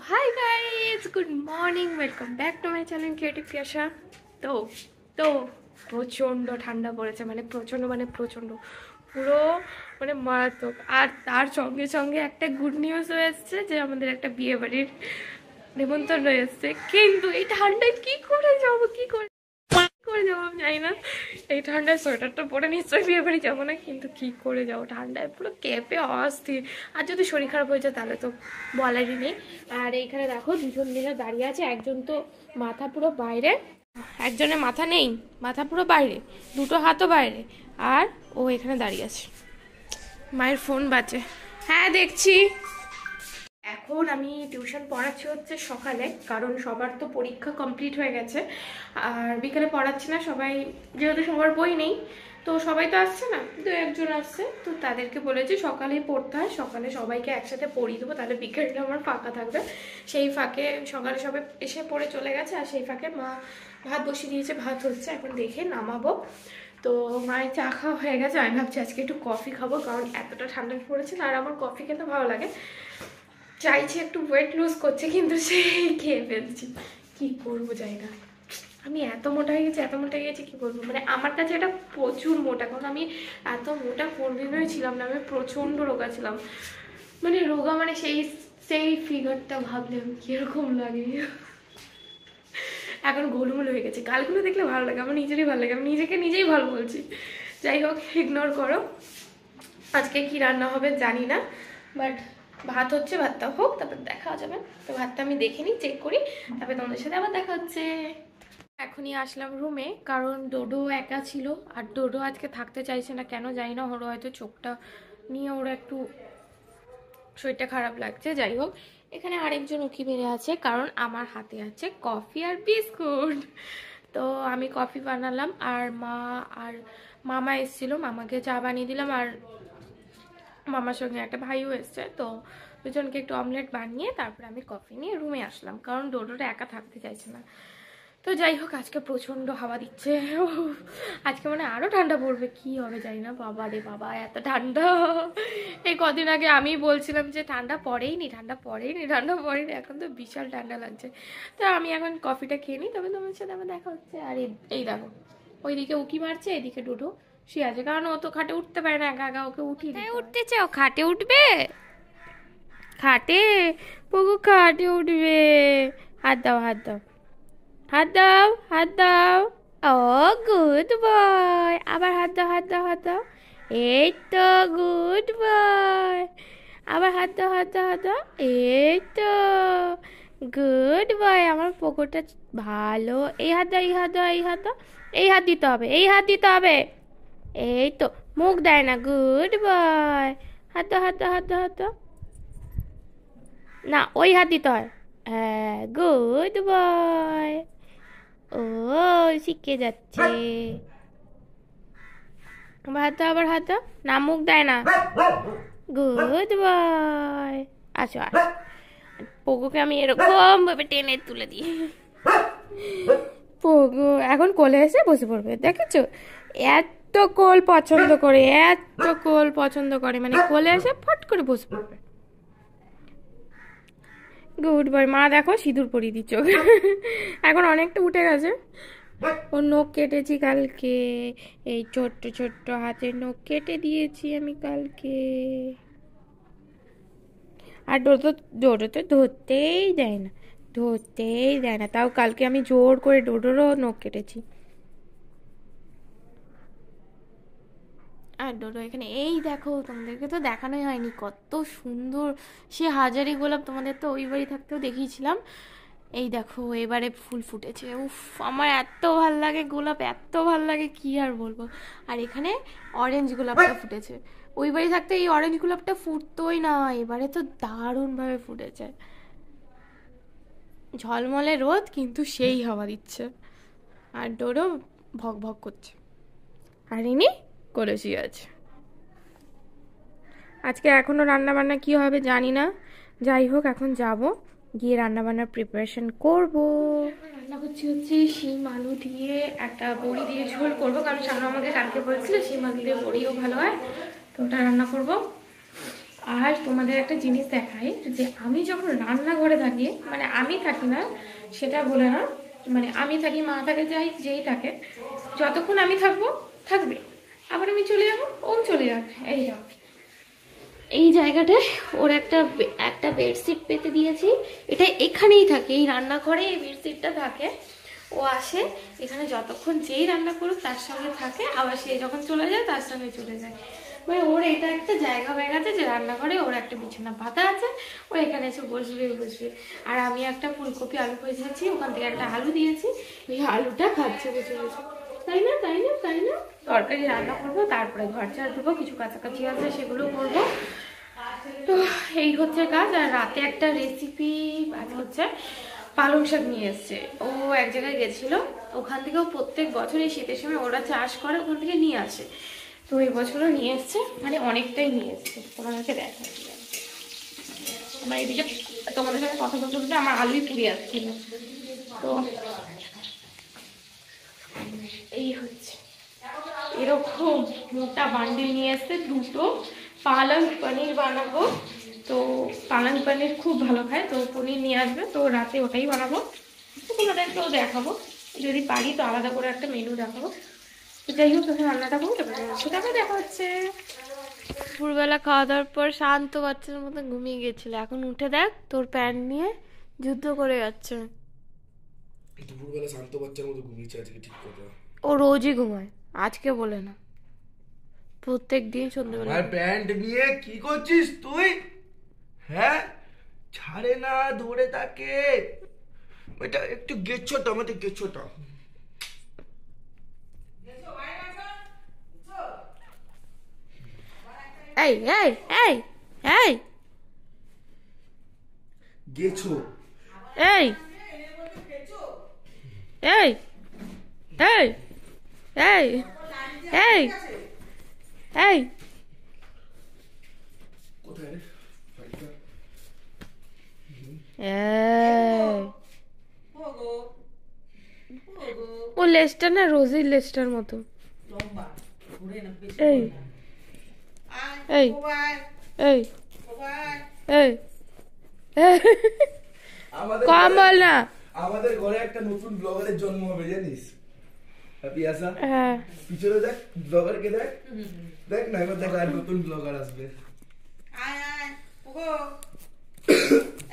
High guys, good morning, welcome back to my channel creative Piyasa. তো তো প্রচণ্ড ঠান্ডা পড়েছে, প্রচণ্ড পুরো মারাত্মক। আর তার সঙ্গে সঙ্গে একটা গুড নিউজ হয়ে এসছে যে আমাদের একটা বিয়ে বাড়ির নেমন্তন্ন এসছে। কিন্তু এই ঠান্ডায় কি করে যাবো আমি জানি না। এই ঠান্ডায় সোয়েটারটা পরে নিশ্চয়ই বিয়ে বাড়ি যাবো না, কিন্তু কি করে যাবো ঠান্ডায় পুরো কেঁপে অস্থির। আর যদি শরীর খারাপ হয়ে যায় তাহলে তো বলারই নেই। আর এইখানে দেখো দুজন মিলে দাঁড়িয়ে আছে, একজন তো মাথা পুরো বাইরে, একজনের মাথা নেই, মাথা পুরো বাইরে, দুটো হাতও বাইরে, আর ও এখানে দাঁড়িয়ে আছে। মায়ের ফোন বাজে, হ্যাঁ দেখছি। এখন আমি টিউশন পড়াচ্ছি হচ্ছে সকালে, কারণ সবার তো পরীক্ষা কমপ্লিট হয়ে গেছে। আর বিকেলে পড়াচ্ছি না, সবাই যেহেতু সবার বই নেই, তো সবাই তো আসছে না, দু একজন আসছে, তো তাদেরকে বলেছি সকালেই পড়তে হয়। সকালে সবাইকে একসাথে পড়িয়ে দেবো, তাহলে বিকেলটা আমার ফাঁকা থাকবে। সেই ফাঁকে সকালে সবাই এসে পড়ে চলে গেছে, আর সেই ফাঁকে মা ভাত বসিয়ে দিয়েছে, ভাত হচ্ছে, এখন দেখে নামাবো। তো মায়ের চা খাওয়া হয়ে গেছে, আমি ভাবছি আজকে একটু কফি খাবো, কারণ এতটা ঠান্ডা পড়েছে না, আর আমার কফি খেতে ভালো লাগে। চাইছি একটু ওয়েট লুজ করছে, কিন্তু সেই খেয়ে ফেলছি, কি করবো জানি না। আমি এত মোটা হয়ে গেছি কি বলবো, আমার কাছে এটা প্রচুর মোটা, কারণ আমি এত মোটা কোনদিনই ছিলাম না। আমি প্রচন্ড রোগা ছিলাম, রোগা সেই সেই ফিগারটা ভাবলে কিরকম লাগে। এখন গোলমোল হয়ে গেছে, গালগুলো দেখলে ভালো লাগে, আমার নিজেরই ভালো লাগে, আমি নিজেকে নিজেই ভালো বলছি। যাই হোক, ইগনোর করো। আজকে কি রান্না হবে জানি না, বাট ভাত হচ্ছে, ভাতটা হোক, তারপর দেখা যাবে। তো ভাতটা আমি দেখে নিই, চেক করি, তারপরে তোমাদের সাথে আবার দেখা হচ্ছে। এখনই আসলাম রুমে, কারণ ডোডো একা ছিল, আর ডোডো আজকে থাকতে চাইছে না, কেন জানি না। ওর হয়তো চোখটা নিয়ে ওরা একটু শরীরটা খারাপ লাগছে। যাই হোক, এখানে আরেকজন উকি মেরে আছে, কারণ আমার হাতে আছে কফি আর বিস্কুট। তো আমি কফি বানালাম, আর মামা এসেছিল, মামাকে চা বানিয়ে দিলাম, আর মামার সঙ্গে একটা ভাইও এসছে, তো দুজনকে একটু অমলেট বানিয়ে তারপরে আমি কফি নিয়ে রুমে আসলাম, কারণ ডোডোটা একা থাকতে চাইছে না। তো যাই হোক, আজকে প্রচণ্ড হাওয়া দিচ্ছে, আজকে আরও ঠান্ডা পড়বে, কি হবে জানি না। বাবা রে বাবা, এত ঠান্ডা! এই কদিন আগে আমি বলছিলাম যে ঠান্ডা পড়েইনি, এখন তো বিশাল ঠান্ডা লাগছে। তো আমি এখন কফিটা খেয়ে নিই, তবে তোমার সাথে আমার দেখা হচ্ছে। আর এই দেখো, ওইদিকে উকি মারছে, এদিকে ডোডো শুয়ে আছে, কারণ ও তো খাটে উঠতে পারে না, একা একা ওকে উঠিয়ে দিতে হয়। উঠতে চাও? খাটে উঠবে, খাটে পগু খাটে উঠবে। হাত দাও, হাত দাও, হাত দাও, হাত দাও। ও গুড বয়, আবার হাত দাও, হাত দাও, হাত দাও। এই তো গুড বয়, আবার হাত দাও, হাত দাও, হাত দাও। এই তো গুড বয়, আমার পকোটা ভালো। এই হাত দাও, এই হাত দাও, এই হাত দাও, এই হাত দিতে হবে, এই হাত দিতে হবে। এই তো, মুখ দেয় না, গুড বয়। হাত দাও, হাত দাও, হাত দাও, হাত দাও। না, ওই হাত দিতে হয়, হ্যাঁ, গুড বয়। ও শিখে যাচ্ছে। হাত দাও, আবার হাত দাও। না, মুখ দেয় না, গুড বয়। আসো আসো, পগুকে আমি এরকম ভাবে টেনে তুলে দিই। পগু এখন কোলে এসে বসে পড়বে, দেখেছো? এত কোল পছন্দ করে, এত কোল পছন্দ করে, কোলে এসে ফট করে বসে পড়বে। Good boy. মা দেখো সিঁদুর পরিয়ে দিচ্ছ, এখন অনেকটা উঠে গেছে। ওর নখ কেটেছি কালকে, এই ছোট্ট ছোট্ট হাতের নখ কেটে দিয়েছি আমি কালকে। আর ডোডো তো ধরতেই দেয় না, তাও কালকে আমি জোর করে ডোডোরও নখ কেটেছি। আর ডোডো এখানে, এই দেখো, তোমাদেরকে তো দেখানোই হয়নি, কত সুন্দর সে হাজারি গোলাপ, তোমাদের তো ওই বাড়ি থাকতেও দেখিয়েছিলাম। এই দেখো, এবারে ফুল ফুটেছে। উফ, আমার এত ভাল লাগে গোলাপ, এত ভাল লাগে, কি আর বলবো। আর এখানে অরেঞ্জ গোলাপটা ফুটেছে, ওই বাড়ি থাকতে এই অরেঞ্জ গোলাপটা ফুটতোই না, এবারে তো দারুণ ভাবে ফুটেছে। ঝলমলে রোদ, কিন্তু সেই হাওয়া দিচ্ছে, আর ডোরও ভক ভক করছে, আর ইনি কলসি আছে। আজকে এখনো রান্না বান্না কি হবে জানি না, যাই হোক এখন যাব, গিয়ে রান্না বান্নার প্রিপারেশন করব। রান্না হচ্ছে শিম আলু দিয়ে একটা বড়ি দিয়ে ঝোল করব, কারণ সামনে আমাকে কালকে বলছিল শিম আলু দিয়ে বড়িও ভালো হয়, তো ওটা রান্না করব। আর তোমাদের একটা জিনিস দেখাই, যে আমি যখন রান্নাঘরে থাকি, মানে আমি থাকি না সেটা বলে না, মানে আমি থাকি, মা থাকে, যেই থাকে, যতক্ষণ আমি থাকবো থাকবে, আবার আমি চলে যাবো ও চলে যাবে। এই যাও, এই জায়গাটায় ওর একটা একটা বেডশিট পেতে দিয়েছি, এটা এখানেই থাকে, এই রান্নাঘরে এই বেডশিটটা থাকে। ও আসে এখানে, যতক্ষণ যেই রান্না করুক তার সঙ্গে থাকে, আবার সে যখন চলে যায় তার সঙ্গে চলে যায়। মানে ওর এটা একটা জায়গা হয়ে গেছে যে রান্নাঘরে ওর একটা বিছানা পাতা আছে, ও এখানে এসে বসবে বসবে। আর আমি একটা ফুলকপি আলু ভেজেছি, ওখান থেকে একটা আলু দিয়েছি, ওই আলুটা খাচ্ছে বসে বসে। তাই না, তাই না, তাই না? তরকারি রান্না করবো, তারপরে ঘর ঝাড় দেবো, কিছু কাছাকাছি আছে সেগুলো করবো। তো এই হচ্ছে কাজ। আর রাতে একটা রেসিপি আজ হচ্ছে পালং শাক নিয়ে এসছে। ও এক জায়গায় গেছিল, ওখান থেকেও প্রত্যেক বছর এই শীতের সময় ওরা চাষ করে, ওখান থেকে নিয়ে আসে। তো এই বছরও নিয়ে এসছে, মানে অনেকটাই নিয়ে এসছে। তোমাদেরকে দেখা আমার এদিকে, তোমাদের সাথে কথা বলতে বলতে আমার আলুই পুড়ে যাচ্ছিল। তো এই হচ্ছে, এরকম মোটা বান্ডিল নিয়ে এসছে দুটো। পালং পনির বানাবো, তো পালং পনির খুব ভালো খায়, তো পনির নিয়ে আসবে, তো রাতে ওটাই বানাবো। তো তোমাদেরকেও দেখাবো, যদি পারি তো আলাদা করে একটা মেনু দেখাবো। তো যাই হোক, তখন রান্নাটা করবো, সেটা দেখা হচ্ছে। দুপুরবেলা খাওয়া দাওয়ার পর শান্ত বাচ্চার মতো ঘুমিয়ে গেছিল, এখন উঠে দেখ তোর প্যান্ট নিয়ে যুদ্ধ করে যাচ্ছে। দুপুরবেলা শান্ত বাচ্চার মতো ঘুমিয়েছে আজকে, ঠিক কথা। ও রোজই ঘুমায়, আজকে বলে না, প্রত্যেক দিন সন্ধ্যেবেলা। আর প্যান্ট নিয়ে কি করছিস তুই? হ্যাঁ, ছাড়ে না, ধরে থাকে। এটা একটু গেছোটা, আমাদের গেছোটা। এই এই এই এই গেছো এই এই এই এই এই এই কোথায় রে ফাইলটা? ও লেজটা না রোজির লেজটার মতো। এই এই এই এই কম বল না। আমাদের ঘরে একটা নতুন ব্লগারের জন্ম হবে, জানিস? হ্যাপি আসা। হ্যাঁ, পিছনে দেখ, ব্লগারকে দেখ, দেখ না, এবার দেখ আর নতুন ব্লগার আসবে। আয় আয় ওগো,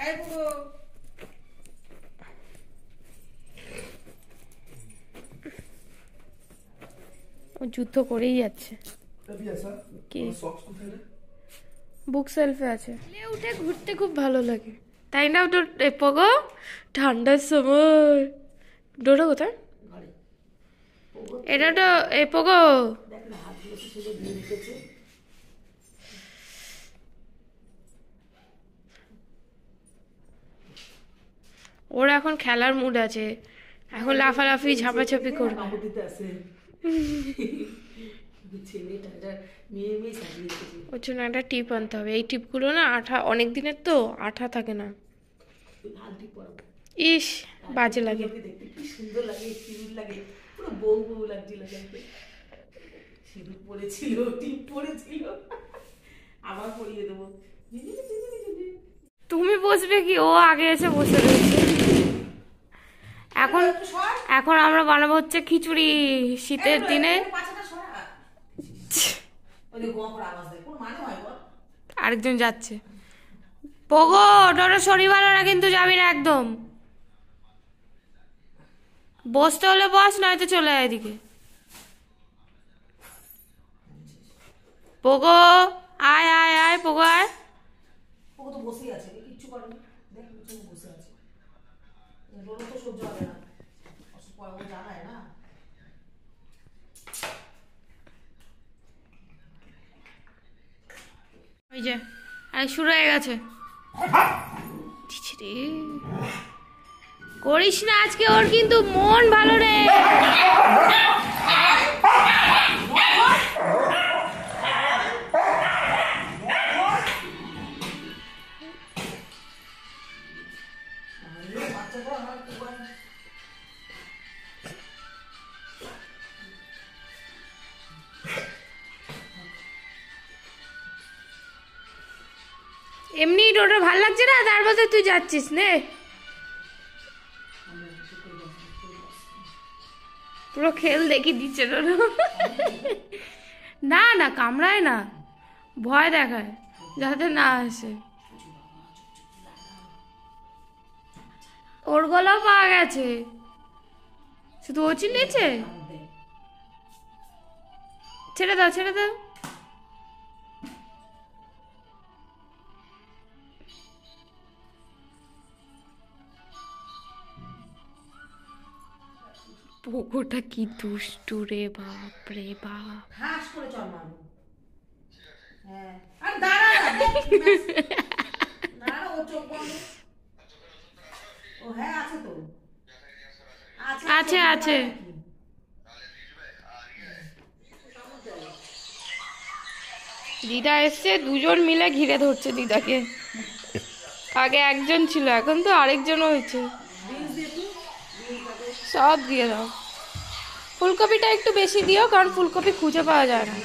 এই ওগো। ও যুদ্ধ করেই যাচ্ছে। হ্যাপি আসা। কি সক্স কোথায় রে? বুক সেলফে আছে। উঠে ঘুরতে খুব ভালো লাগে, তাই না? তো পগো ঠান্ডার সময় ডোডো কোথায়? এটা তো এ পগো, ওর এখন খেলার মুড আছে, এখন লাফালাফি ঝাপাঝাপি করবে। ওর জন্য একটা টিপ আনতে হবে, এই টিপগুলো না আঠা, অনেক দিনের তো আঠা থাকে না। ইস বাজে লাগে। সুন্দর লাগে, সিঁদুর লাগে, পুরো বউ বউ লাগছিল। সিঁদুর পরেছিল, টিপ পরেছিল, আবার পরিয়ে দেবো। তুমি বসবে কি? ও আগে এসে বসে রয়েছে। এখন এখন আমরা বানাবো হচ্ছে খিচুড়ি শীতের দিনে। আরেকজন যাচ্ছে। পগো ওটা শনিবার না, কিন্তু যাবি না একদম। বসতে হলে বস, নয়তো চলে আয় এদিকে। পগো আয় আয় আয়, পগো আয়। ও তো বসেই আছে, কিচ্ছু করেনি, দেখ বসে আছে। রোদ তো সহ্য হবে না, ও জানায় না। ওই যে শুরু হয়ে গেছে। করিস না আজকে, ওর কিন্তু মন ভালো রে। ওটা ভাল লাগছে না, তার মধ্যে তুই যাচ্ছিস নে। পুরো খেল দেখি দিচ্ছে না না, কামড়ায় না, ভয় দেখায় যাতে না আসে। ওর গলাও পাওয়া গেছে, শুধু ও চিনেছে। ছেড়ে দাও ছেড়ে দাও। পোগোটা কি দুষ্টু রে, বাপ রে বাপ। হাস করে চল মারবো। হ্যাঁ আর দাঁড়া না, ও চোখ বন্ধ। ও হ্যাঁ আছে তো, আছে আছে। দিদা এসছে, দুজন মিলে ঘিরে ধরছে দিদাকে। আগে একজন ছিল, এখন তো আরেকজনও হয়েছে। সব দিয়ে দাও। ফুলকপিটা একটু বেশি দিও, কারণ ফুলকপি খুঁজে পাওয়া যায় না।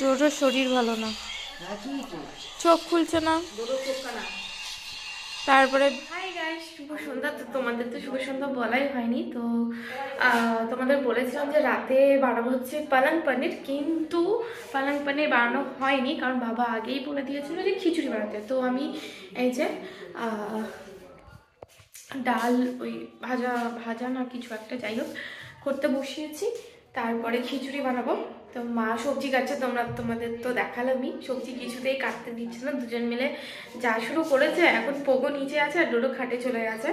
ডোডোর শরীর ভালো না, চোখ খুলছে না। তারপরে হাই গাইস, শুভ সন্ধ্যা। তো তোমাদের তো শুভ সন্ধ্যা বলাই হয়নি। তো তোমাদের বলেছিলাম যে রাতে বানাবো হচ্ছে পালং পনির, কিন্তু পালং পনির বানানো হয়নি, কারণ বাবা আগেই বলে দিয়েছিল যে খিচুড়ি বানাতে। তো আমি এই যে ডাল ওই ভাজা না কিছু একটা যাই হোক করতে বসিয়েছি, তারপরে খিচুড়ি বানাবো। তো মা সবজি কাটছে, তোমাদের তো দেখালামই, সবজি কিছুতেই কাটতে দিচ্ছে না। দুজন মিলে যা শুরু করেছে, এখন পোগো নিচে আছে আর ডোডো খাটে চলে গেছে।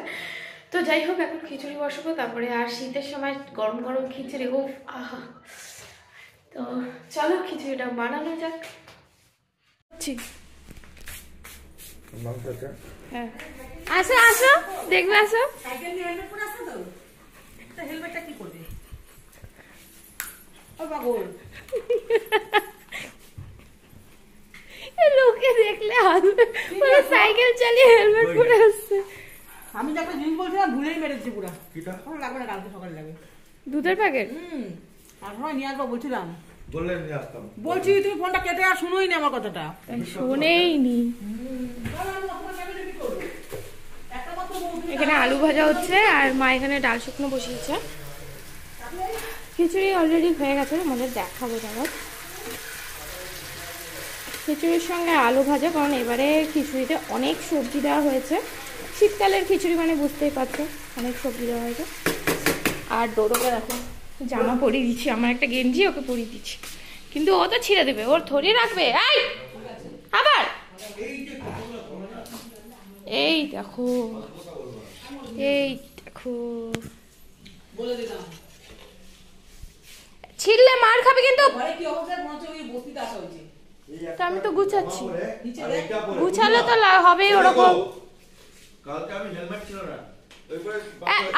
তো যাই হোক, এখন খিচুড়ি বসাবো। তারপরে আর শীতের সময় গরম গরম খিচুড়ি, ও আহা। তো চলো খিচুড়িটা বানানো যাক। হ্যাঁ আসো আসো, দেখবে আসো। হেলমেটটা কি করবে? ও পাগল, লোকে দেখলে হাসবে, পুরো সাইকেল চালিয়ে হেলমেট পরে আসছে। আমি যখন জিনিস বলছিলাম ভুলেই মেরেছি পুরা। আমার লাগবে না, কালকে সকালে লাগবে দুধের প্যাকেট। আর সময় নিয়ে আসবো বলছিলাম, বললেন নিয়ে আসতাম। বলছি তুমি ফোনটা কেটে আর শুনোই না আমার কথাটা। শোনেই নি। এখানে আলু ভাজা হচ্ছে, আর মা এখানে ডাল শুকনো বসিয়েছে। খিচুড়ি অলরেডি হয়ে গেছে, আমাদের দেখাবো দাঁড়াও। খিচুড়ির সঙ্গে আলু ভাজা, কারণ এবারে খিচুড়িতে অনেক সবজি দেওয়া হয়েছে। শীতকালের খিচুড়ি মানে বুঝতেই পারছো, অনেক সবজি দেওয়া হয়েছে। আর ডোডোকে দেখো জামা পরিয়ে দিচ্ছি, আমার একটা গেঞ্জি ওকে পরিয়ে দিচ্ছি, কিন্তু ও তো ছিঁড়ে দেবে, ওর ধরিয়ে রাখবে। এই আবার এই দেখো, এই দেখো, ছিঁড়লে মার খাবে কিন্তু। তা আমি তো গুছাচ্ছি, গুছালে তো হবেই ওরকম।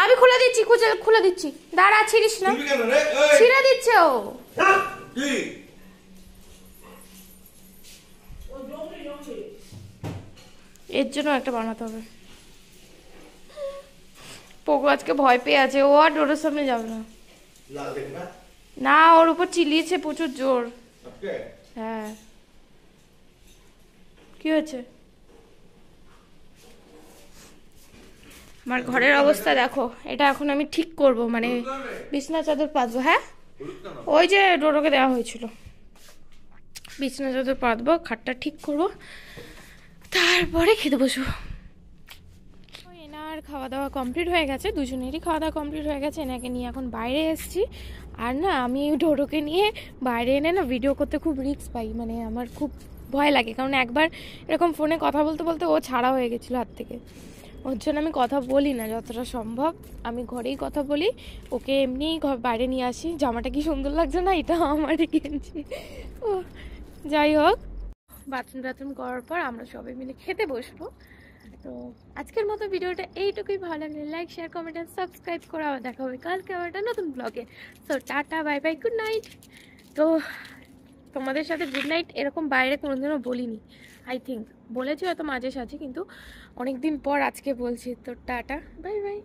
আমি খুলে দিচ্ছি, খুলে দিচ্ছি, দাঁড়া, ছিড়িস না, ছিঁড়ে দিচ্ছে ও। এর জন্য একটা বানাতে হবে। পোগো আজকে ভয় পেয়ে আছে, ও আর ডোডোর সামনে যাবে না। না, ওর উপর চিলিয়েছে প্রচুর জোর। হ্যাঁ, কি হয়েছে? আমার ঘরের অবস্থা দেখো, এটা এখন আমি ঠিক করব, মানে বিছনা চাদর পাতবো। হ্যাঁ, ওই যে ডোডোকে দেওয়া হয়েছিল, বিছনা চাদর পাতবো, খাটটা ঠিক করব, তারপরে খেতে বসবো। এনার খাওয়া দাওয়া কমপ্লিট হয়ে গেছে, দুজনেরই খাওয়া দাওয়া কমপ্লিট হয়ে গেছে। এনাকে নিয়ে এখন বাইরে এসেছি। আর না, আমি ডোডোকে নিয়ে বাইরে এনে না ভিডিও করতে খুব রিস্ক পাই, মানে আমার খুব ভয় লাগে, কারণ একবার এরকম ফোনে কথা বলতে বলতে ও ছাড়া হয়ে গেছিলো হাত থেকে। ওর জন্য আমি কথা বলি না, যতটা সম্ভব আমি ঘরেই কথা বলি। ওকে এমনিই বাইরে নিয়ে আসি। জামাটা কি সুন্দর লাগছে না, এটা আমারই কিনছি। ও যাই হোক, বাথরুম করার পর আমরা সবাই মিলে খেতে বসবো। তো আজকের মতো ভিডিওটা এইটুকুই। ভালো লাগলে লাইক, শেয়ার, কমেন্ট আর সাবস্ক্রাইব করে আবার দেখা হবে কালকে আবার একটা নতুন ব্লগে। তো tata, bye bye, good night. তো তোমাদের সাথে গুড নাইট এরকম বাইরে কোনোদিনও বলিনি, আই থিঙ্ক বলেছি হয়তো মাঝে সাঝে, কিন্তু অনেকদিন পর আজকে বলছি। তো টাটা, বাই বাই।